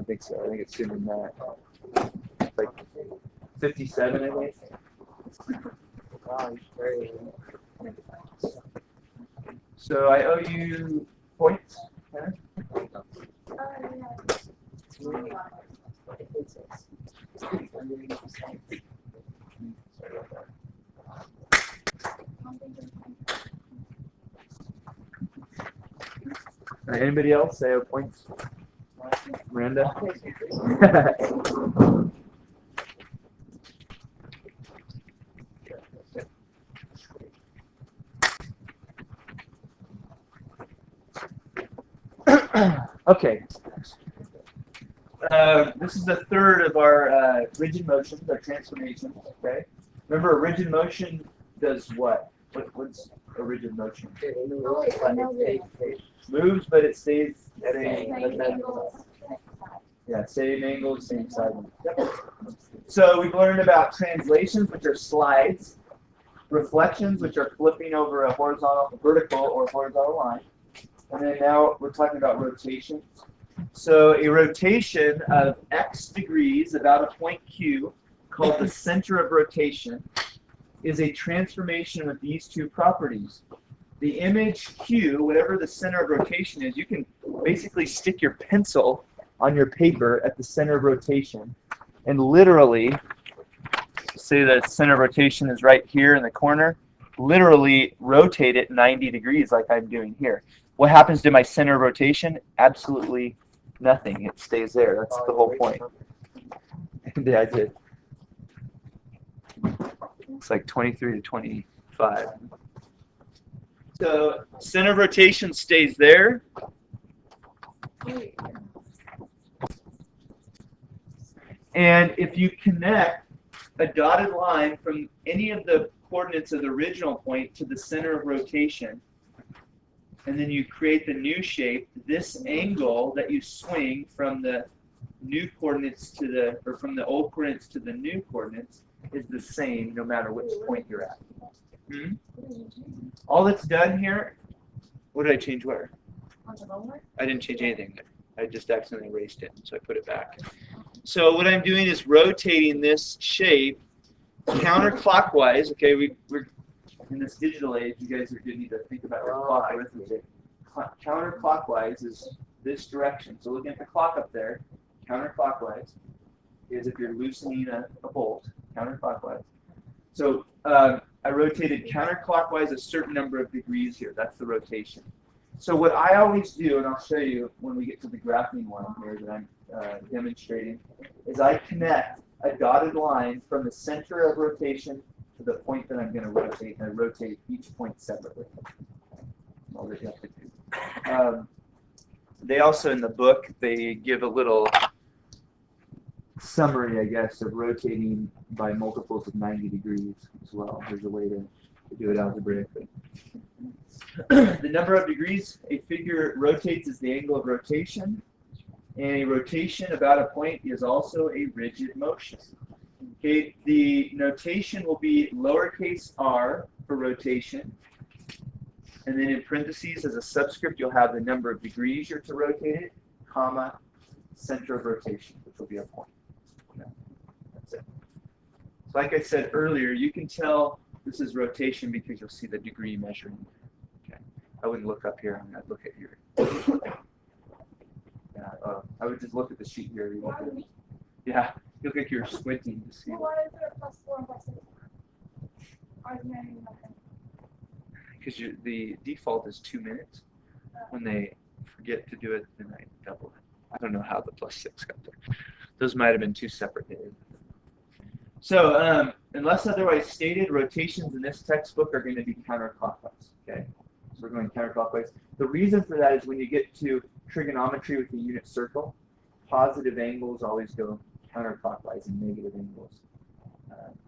don't think so. I think it's sooner than that. It's like 57, I think. Wow, he's very. So I owe you points. Okay? Anybody else? I owe points. Miranda? Okay. This is the third of our rigid motions, our transformations. Okay. Remember, a rigid motion does what? What's a rigid motion? Moves, but it stays at same angle, same side. Yep. So we've learned about translations, which are slides, reflections, which are flipping over a horizontal, vertical, or horizontal line. And then now we're talking about rotations. So a rotation of x degrees about a point Q, called the center of rotation, is a transformation with these two properties. The image Q, whatever the center of rotation is, you can basically stick your pencil on your paper at the center of rotation and literally, say the center of rotation is right here in the corner, literally rotate it 90 degrees like I'm doing here. What happens to my center of rotation? Absolutely nothing. It stays there. That's the whole point. Yeah, I did. It's like 23 to 25. So center of rotation stays there. And if you connect a dotted line from any of the coordinates of the original point to the center of rotation, and then you create the new shape, this angle that you swing from the new coordinates to the, or from the old coordinates to the new coordinates is the same no matter which point you're at. All that's done here, what did I change where? I didn't change anything there. I just accidentally erased it, so I put it back. So what I'm doing is rotating this shape counterclockwise. Okay, we're in this digital age, you guys are going to need to think about your clock arithmetic. Counterclockwise is this direction. So looking at the clock up there, counterclockwise is if you're loosening a bolt, counterclockwise. So I rotated counterclockwise a certain number of degrees here. That's the rotation. So what I always do, and I'll show you when we get to the graphing one here that I'm demonstrating, is I connect a dotted line from the center of rotation to the point that I'm going to rotate, and I rotate each point separately. All that you have to do. They also, in the book, they give a little summary, I guess, of rotating by multiples of 90 degrees as well. There's a way to do it algebraically. The number of degrees a figure rotates is the angle of rotation, and a rotation about a point is also a rigid motion. Okay, the notation will be lowercase r for rotation, and then in parentheses as a subscript you'll have the number of degrees you're to rotate it, comma, center of rotation, which will be a point. Okay, that's it. So like I said earlier, you can tell this is rotation because you'll see the degree measuring. Okay, I wouldn't look up here, I'd look at here. Yeah, I would just look at the sheet here. Yeah, you look like you're squinting to see. Why is there a plus 4 and plus 6? Because the default is 2 minutes. When they forget to do it, then I double it. I don't know how the plus 6 got there. Those might have been two separate days. So, unless otherwise stated, rotations in this textbook are going to be counterclockwise. Okay, so we're going counterclockwise. The reason for that is when you get to trigonometry with the unit circle, positive angles always go counterclockwise and negative angles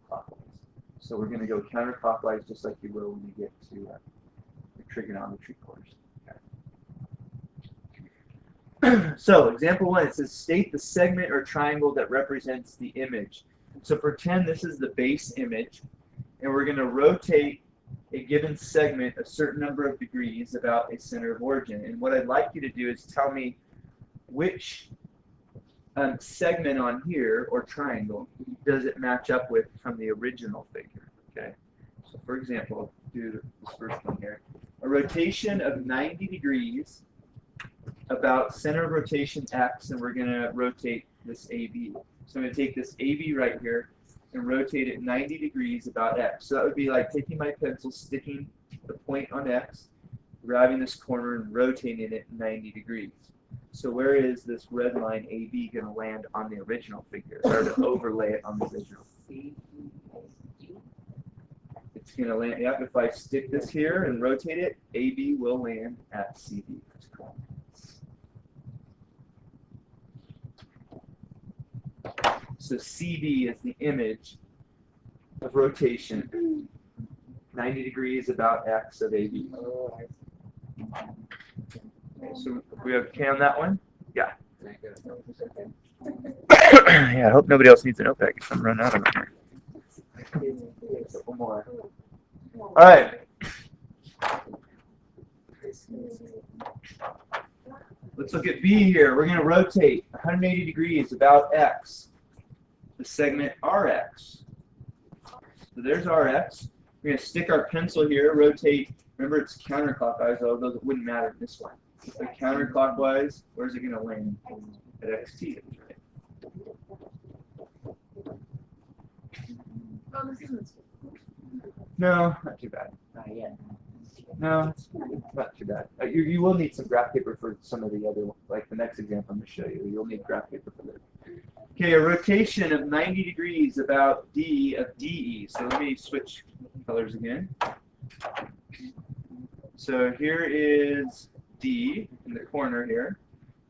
clockwise. So we're going to go counterclockwise just like you will when you get to the trigonometry course. Okay. So example 1, it says state the segment or triangle that represents the image. So pretend this is the base image, and we're going to rotate a given segment a certain number of degrees about a center of origin. And what I'd like you to do is tell me which segment on here, or triangle, does it match up with from the original figure? Okay. So for example, I'll do this first one here. A rotation of 90 degrees about center of rotation X, and we're going to rotate this AB. So I'm going to take this AB right here and rotate it 90 degrees about X. So that would be like taking my pencil, sticking the point on X, grabbing this corner and rotating it 90 degrees. So where is this red line AB going to land on the original figure, or to overlay it on the original? It's going to land, yep, if I stick this here and rotate it, AB will land at CD. That's correct. So CD is the image of rotation, 90 degrees about X of AB. Okay, so we have K on that one? Yeah. Yeah, I hope nobody else needs a notepad because I'm running out of them here. One more. All right. Let's look at B here. We're going to rotate 180 degrees about X, the segment RX. So there's RX. We're going to stick our pencil here, rotate. Remember, it's counterclockwise, although it wouldn't matter in this one. So counterclockwise, where's it going to land? At XT. Right? No, not too bad. Not yet. No, it's not too bad. You will need some graph paper for some of the other, like the next example I'm going to show you. You'll need graph paper for that. Okay, a rotation of 90 degrees about D of DE. So let me switch colors again. So here is D in the corner here.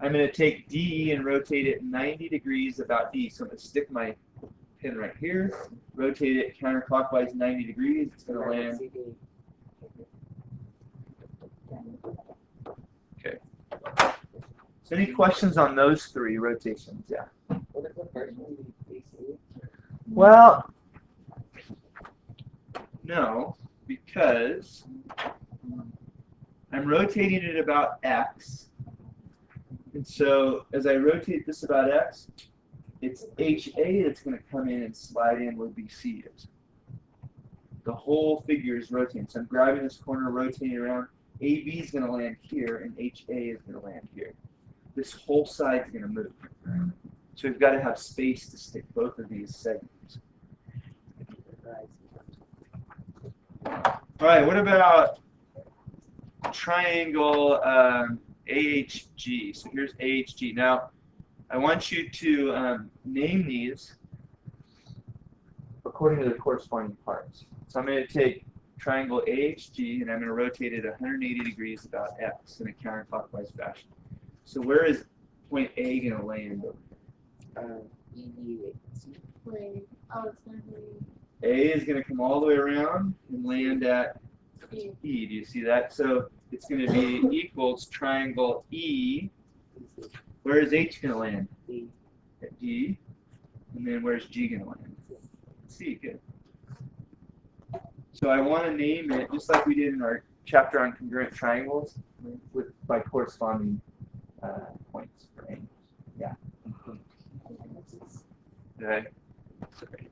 I'm going to take DE and rotate it 90 degrees about D. So I'm going to stick my pin right here, rotate it counterclockwise 90 degrees. It's going to land. Okay. So any questions on those three rotations? Yeah. Well, no, because I'm rotating it about X. And so as I rotate this about X, it's HA that's going to come in and slide in where BC is. The whole figure is rotating. So I'm grabbing this corner, rotating around. AB is going to land here, and HA is going to land here. This whole side is going to move. So we've got to have space to stick both of these segments. All right, what about triangle AHG? So here's AHG. Now, I want you to name these according to the corresponding parts. So I'm going to take triangle AHG and I'm going to rotate it 180 degrees about X in a counterclockwise fashion. So where is point A going to land? A is going to come all the way around and land at E. Do you see that? So it's going to be equals triangle E. Where is H going to land? At D. And then where's G going to land? C. Good. So I want to name it just like we did in our chapter on congruent triangles by corresponding points for angles. Yeah. Okay. Sorry.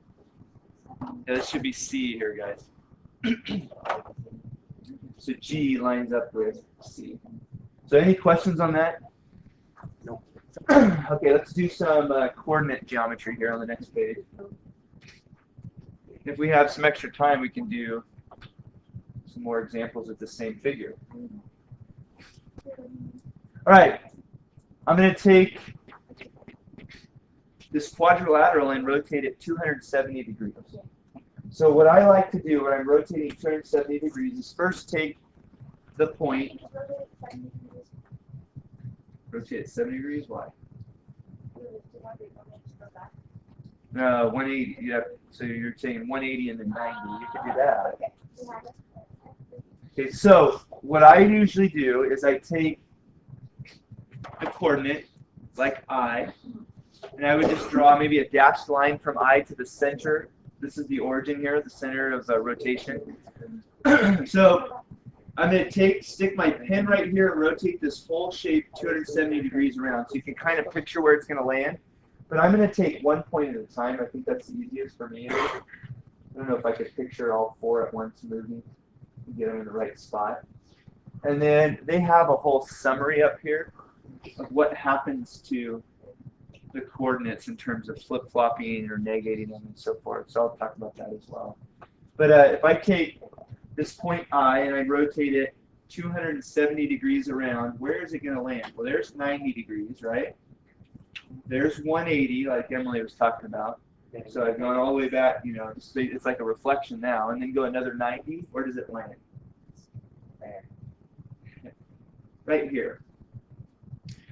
Yeah, this should be C here, guys. So G lines up with C. So any questions on that? No. Okay, let's do some coordinate geometry here on the next page. If we have some extra time, we can do some more examples of the same figure. All right, I'm going to take this quadrilateral and rotate it 270 degrees. So what I like to do when I'm rotating 270 degrees is first take the point, rotate it 70 degrees, why? 180. You have, so you're saying 180 and then 90. You can do that. Okay, so what I usually do is I take the coordinate, like I, and I would just draw maybe a dashed line from I to the center. This is the origin here, the center of the rotation. So I'm going to stick my pen right here and rotate this whole shape 270 degrees around. So you can kind of picture where it's going to land. But I'm going to take one point at a time. I think that's the easiest for me. I don't know if I could picture all four at once moving and get them in the right spot. And then they have a whole summary up here of what happens to the coordinates in terms of flip-flopping or negating them and so forth. So I'll talk about that as well. But if I take this point I and I rotate it 270 degrees around, where is it going to land? Well, there's 90 degrees, right? There's 180, like Emily was talking about. So I've gone all the way back, you know, it's like a reflection now, and then go another 90. Where does it land? Right here.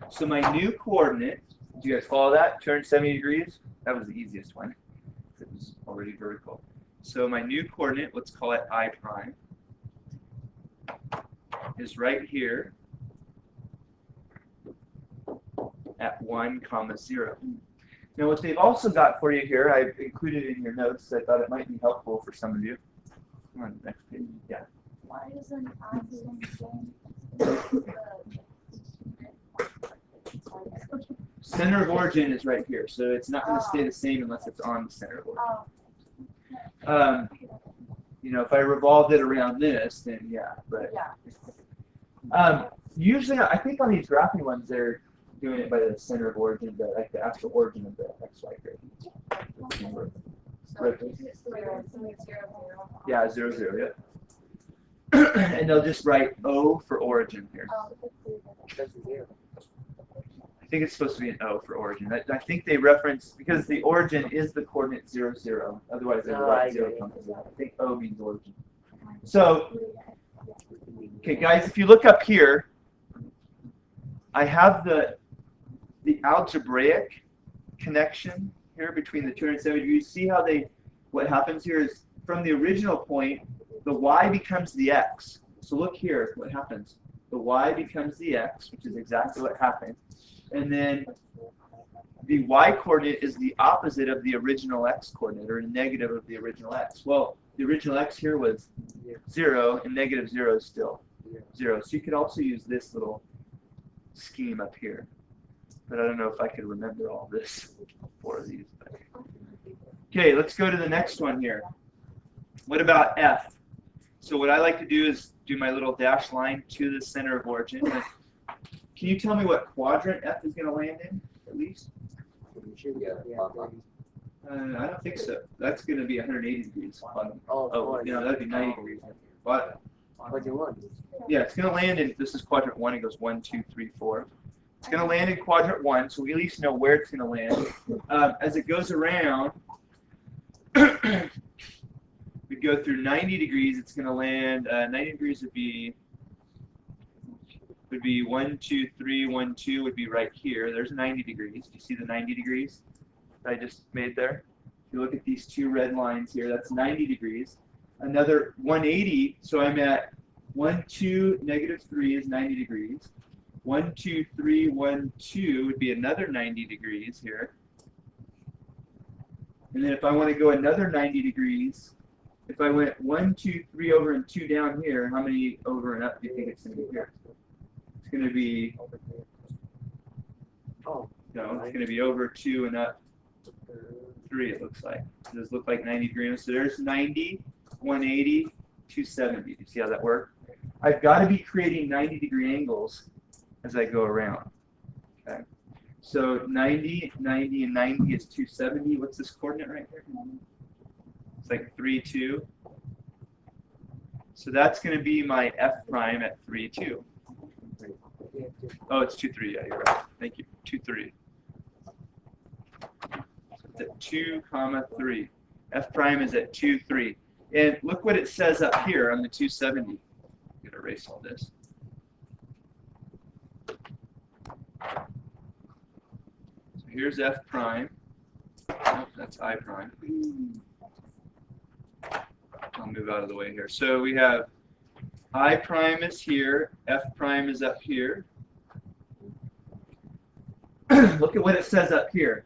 So my new coordinate, do you guys follow that? 270 degrees? That was the easiest one. It was already vertical. So my new coordinate, let's call it I prime, is right here at 1, 0. Now what they've also got for you here, I've included in your notes, I thought it might be helpful for some of you. Come on, next page. Yeah. Why isn't Center of origin is right here, so it's not going to stay the same unless it's on the center of origin. You know, if I revolved it around this, then yeah, but usually I think on these graphing ones they're doing it by the center of origin, but like the actual origin of the XY gradient. Yeah, 0, 0, yeah. And they'll just write O for origin here. I think it's supposed to be an O for origin. I think they reference, because the origin is the coordinate 0, 0. Otherwise, they would write 0, 0. I think O means origin. So, okay, guys, if you look up here, I have the algebraic connection here between the 270 degrees. See how what happens here is from the original point, the y becomes the x. So look here, what happens. The y becomes the x, which is exactly what happened. And then the y-coordinate is the opposite of the original x-coordinate, or a negative of the original x. Well, the original x here was 0, and negative 0 is still 0. So you could also use this little scheme up here. But I don't know if I could remember all this, 4 of these. Okay, let's go to the next one here. What about f? So what I like to do is do my little dashed line to the center of origin. Can you tell me what quadrant f is going to land in, at least? I don't think so. That's going to be 180 degrees. Oh, no, that'd be 90 degrees. But, yeah, it's going to land in, this is quadrant 1. It goes 1, 2, 3, 4. It's going to land in quadrant 1, so we at least know where it's going to land. As it goes around, we go through 90 degrees. It's going to land. 90 degrees would be 1, 2, 3, 1, 2 would be right here. There's 90 degrees. Do you see the 90 degrees that I just made there? If you look at these two red lines here, that's 90 degrees. Another 180. So I'm at 1, 2, negative 3 is 90 degrees. 1, 2, 3, 1, 2 would be another 90 degrees here. And then if I want to go another 90 degrees, if I went 1, 2, 3 over and 2 down here, how many over and up do you think it's going to be here? It's going to be, no, it's going to be over 2 and up 3, it looks like. Does it look like 90 degrees? So there's 90, 180, 270. Do you see how that works? I've got to be creating 90-degree angles as I go around. Okay. So 90, 90, and 90 is 270. What's this coordinate right here? It's like 3, 2. So that's going to be my f prime at 3, 2. Oh, it's 2, 3. Yeah, you're right. Thank you. 2, 3. So it's at 2, 3. F prime is at 2, 3. And look what it says up here on the 270. I'm going to erase all this. So here's f prime. Oh, that's I prime. I'll move out of the way here. So we have I prime is here, f prime is up here. Look at what it says up here.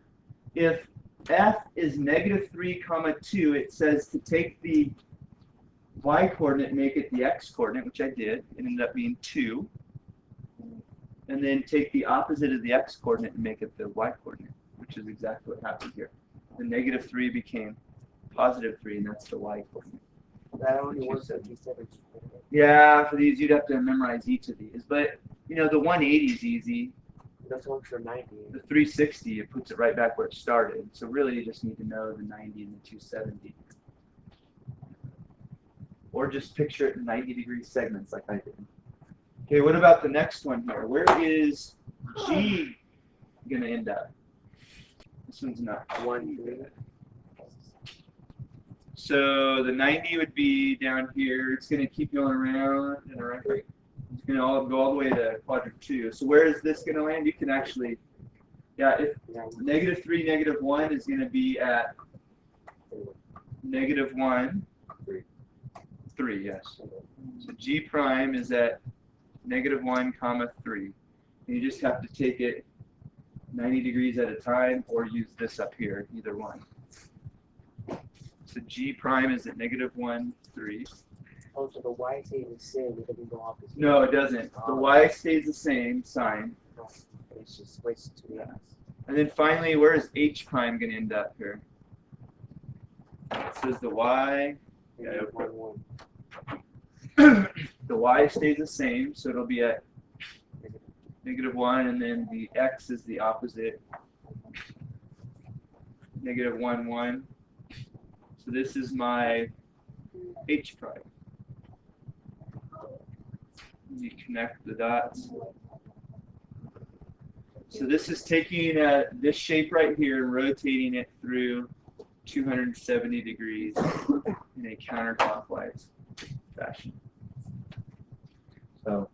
If f is negative 3, 2, it says to take the y-coordinate and make it the x-coordinate, which I did. It ended up being 2. And then take the opposite of the x-coordinate and make it the y-coordinate, which is exactly what happened here. The -3 became +3, and that's the y coordinate. That only works at 270. Yeah, for these you'd have to memorize each of these, but you know the 180 is easy. That's one for 90. The 360 it puts it right back where it started. So really you just need to know the 90 and the 270. Or just picture it in 90-degree segments like I did. Okay, what about the next one here? Where is G going to end up? This one's not 1, 3. So the 90 would be down here. It's going to keep going around and around. It's going to go all the way to quadrant 2. So where is this going to land? You can actually, yeah, if -3, -1 is going to be at -1, 3, yes. So G prime is at -1, 3. And you just have to take it 90 degrees at a time or use this up here, either one. So G prime is at -1, 3. Oh, so the y stays the same. It doesn't go opposite. No, it doesn't. The y stays the same sign. No, it's just switched to the x. And then finally, where is H prime going to end up here? It says the y. Yeah, 1, 1. The y stays the same, so it'll be at -1, and then the x is the opposite. -1, 1. So this is my H prime. You connect the dots. So this is taking this shape right here and rotating it through 270 degrees in a counterclockwise fashion. So,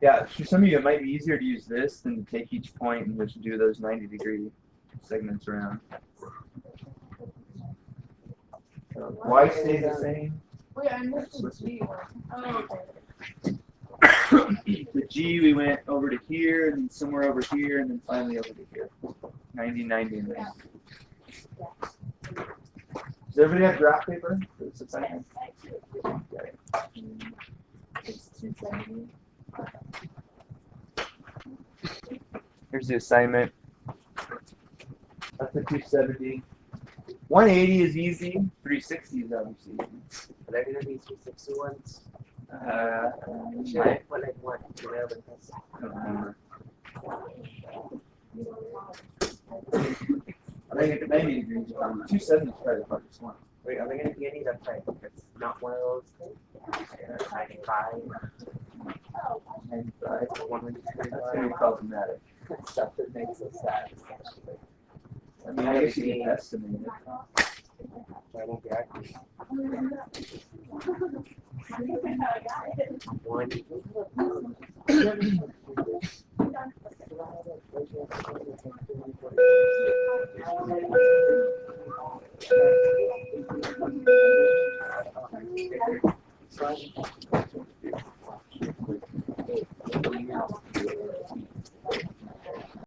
yeah, for some of you it might be easier to use this than to take each point and just do those 90-degree segments around. So y stays the same. Wait, I missed the G one. Oh, okay. The G we went over to here, and then somewhere over here, and then finally over to here. 90, 90, and 90. Does everybody have graph paper for this assignment? Okay. It's 270. Here's the assignment. That's the 270. 180 is easy. 360 is obviously easy. Are there going to be 260 ones? Should I I put like 1 to the other test? don't remember. I think at 90 degrees, 270 is probably the hardest one. Wait, are there going to be any that's like, it's not one of those things? 95, 95. 125. That's going to be problematic. Stuff that makes us sad. I mean, I guess you can estimate it. I won't be accurate. 1.